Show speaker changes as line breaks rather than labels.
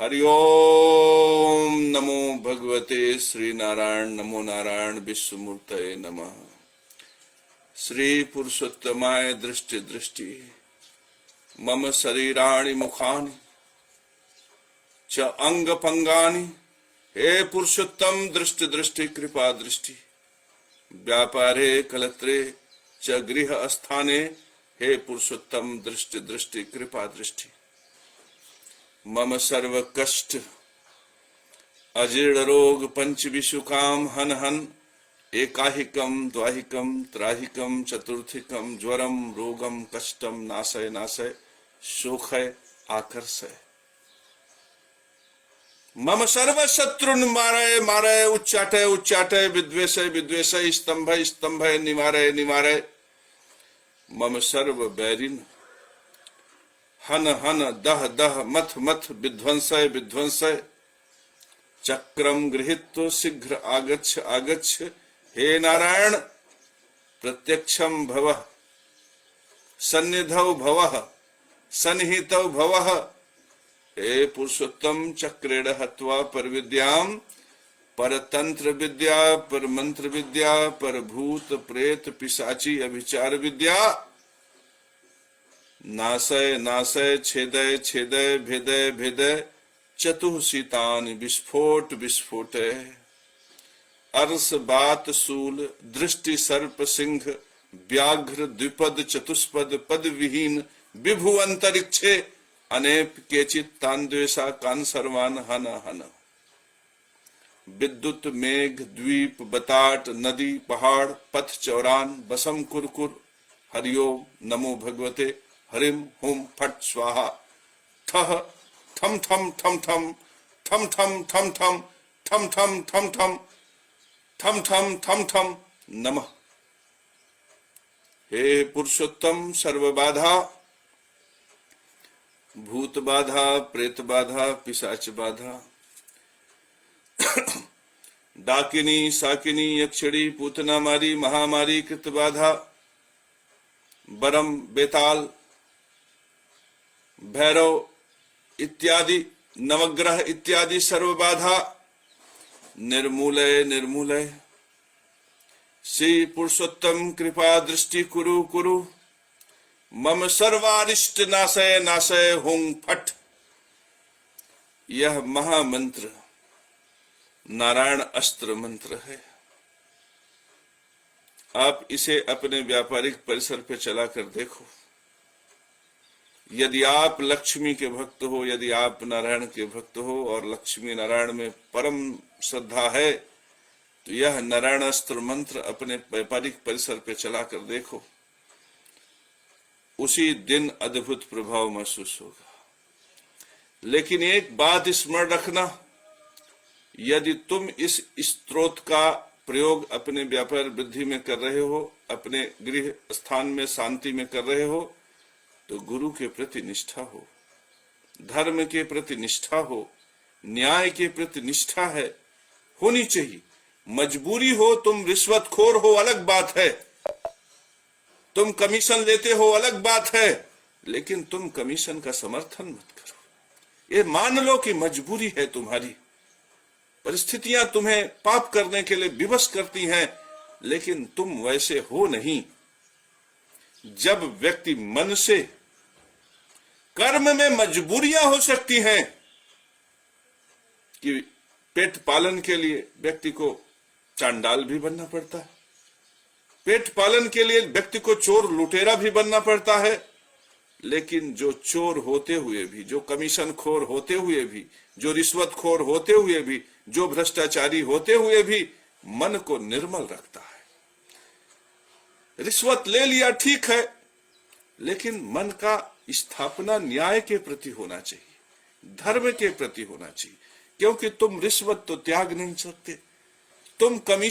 हरि ओम नमो भगवते श्री नारायण नमो नारायण विश्वमूर्तये नमः। श्री पुरुषोत्तमाय दृष्टि दृष्टि मम शरीराणि मुखानि च अंग पंगानि। हे पुरुषोत्तम दृष्टि दृष्टि कृपा दृष्टि व्यापारे कलत्रे च गृह स्थाने। हे पुरुषोत्तम दृष्टि दृष्टि कृपा दृष्टि मम सर्व कष्ट अजीर्ण रोग पंच विशुकाम हन हन। एकाहिकम द्वाहिकम त्राहिकम चतुर्थिकम ज्वरम रोगम कष्टम नाशय नाशय शोखय आकर्षय। मम सर्व शत्रुन मारय मारय उच्चाटय उच्चाटय विद्वेषय विद्वेषय स्तंभय स्तंभय निवारय निवारय। मम सर्व बैरिन हन हन दह दह मथ मथ विध्वंसय विध्वंसय। चक्रम गृहीत्वा शीघ्र आगच्छ आगच्छ। हे नारायण प्रत्यक्षम भवः सन्निधौ भवः सन्निहितौ भवः। हे पुरुषोत्तम चक्रेण हत्वा पर विद्याम पर तंत्र विद्या पर मंत्र विद्या पर भूत प्रेत पिशाची अभिचार विद्या नाशय नाशय छेदय छेदय भेदय भेदय चतुःशीतानि विस्फोट विस्फोटय। अर्स बात शूल दृष्टि सर्प सिंह व्याघ्र द्विपद चतुष्पद पद विहीन विभु अंतरिक्षे अनेक केचित तान्द्वेषा कान सर्वान हन हन। विद्युत मेघ द्वीप बताट नदी पहाड़ पथ चौरान बसम कुरकुर। हरिओम नमो भगवते हरिम हुम फट स्वाहा। ठह थम थम थम थम थम थम थम थम थम थम थम थम थम थम थम थम नमः। हे पुरुषोत्तम सर्व बाधा भूत बाधा प्रेत बाधा पिशाच बाधा डाकिनी साकिनी यक्षिणी पूतना मारी महामारी कृत बाधा बरम बेताल भैरव इत्यादि नवग्रह इत्यादि सर्व बाधा निर्मूलय निर्मूलय। श्री पुरुषोत्तम कृपा दृष्टि कुरु कुरु मम सर्वारिष्ट नाशय नाशय हुं फट। यह महामंत्र नारायण अस्त्र मंत्र है। आप इसे अपने व्यापारिक परिसर पे चलाकर देखो। यदि आप लक्ष्मी के भक्त हो यदि आप नारायण के भक्त हो और लक्ष्मी नारायण में परम श्रद्धा है तो यह नारायण अस्त्र मंत्र अपने व्यापारिक परिसर पे चलाकर देखो। उसी दिन अद्भुत प्रभाव महसूस होगा। लेकिन एक बात स्मरण रखना, यदि तुम इस स्त्रोत का प्रयोग अपने व्यापार वृद्धि में कर रहे हो अपने गृह स्थान में शांति में कर रहे हो तो गुरु के प्रति निष्ठा हो धर्म के प्रति निष्ठा हो न्याय के प्रति निष्ठा है होनी चाहिए। मजबूरी हो तुम रिश्वतखोर हो अलग बात है, तुम कमीशन लेते हो अलग बात है, लेकिन तुम कमीशन का समर्थन मत करो। ये मान लो कि मजबूरी है तुम्हारी, परिस्थितियां तुम्हें पाप करने के लिए विवश करती हैं, लेकिन तुम वैसे हो नहीं। जब व्यक्ति मन से कर्म में मजबूरियां हो सकती हैं कि पेट पालन के लिए व्यक्ति को चांडाल भी बनना पड़ता है, पेट पालन के लिए व्यक्ति को चोर लुटेरा भी बनना पड़ता है, लेकिन जो चोर होते हुए भी, जो कमीशन खोर होते हुए भी, जो रिश्वत खोर होते हुए भी, जो भ्रष्टाचारी होते हुए भी मन को निर्मल रखता है। रिश्वत ले लिया ठीक है, लेकिन मन का स्थापना न्याय के प्रति होना चाहिए, धर्म के प्रति होना चाहिए, क्योंकि तुम रिश्वत तो त्याग नहीं सकते, तुम कमीशन